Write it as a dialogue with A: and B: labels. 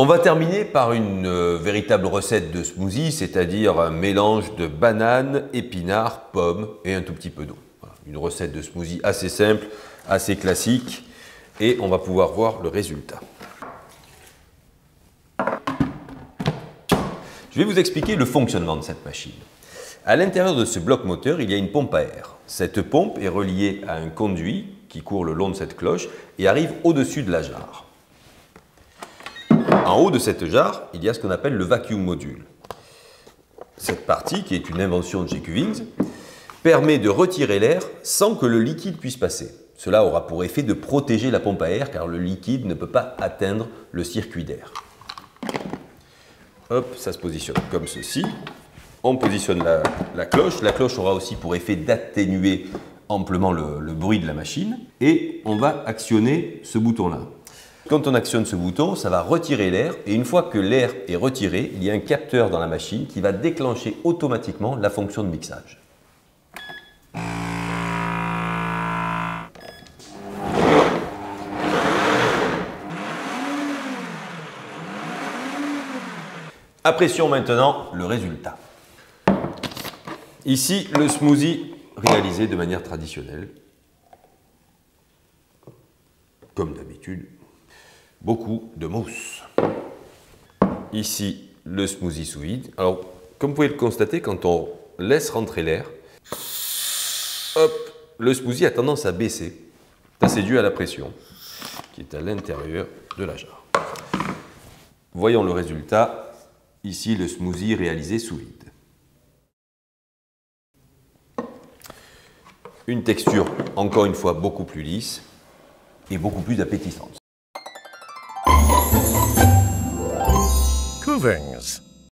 A: On va terminer par une véritable recette de smoothie, c'est-à-dire un mélange de bananes, épinards, pommes et un tout petit peu d'eau. Voilà, une recette de smoothie assez simple, assez classique, et on va pouvoir voir le résultat. Je vais vous expliquer le fonctionnement de cette machine. À l'intérieur de ce bloc moteur, il y a une pompe à air. Cette pompe est reliée à un conduit qui court le long de cette cloche et arrive au-dessus de la jarre. En haut de cette jarre, il y a ce qu'on appelle le vacuum module. Cette partie, qui est une invention de J. Cummings, permet de retirer l'air sans que le liquide puisse passer. Cela aura pour effet de protéger la pompe à air car le liquide ne peut pas atteindre le circuit d'air. Hop, ça se positionne comme ceci. On positionne la cloche. La cloche aura aussi pour effet d'atténuer amplement le bruit de la machine. Et on va actionner ce bouton-là. Quand on actionne ce bouton, ça va retirer l'air. Et une fois que l'air est retiré, il y a un capteur dans la machine qui va déclencher automatiquement la fonction de mixage. Apprécions maintenant le résultat. Ici, le smoothie réalisé de manière traditionnelle. Comme d'habitude, beaucoup de mousse. Ici, le smoothie sous vide. Alors, comme vous pouvez le constater, quand on laisse rentrer l'air, hop, le smoothie a tendance à baisser. Ça, c'est dû à la pression qui est à l'intérieur de la jarre. Voyons le résultat. Ici, le smoothie réalisé sous vide. Une texture, encore une fois, beaucoup plus lisse et beaucoup plus appétissante.
B: Coovings.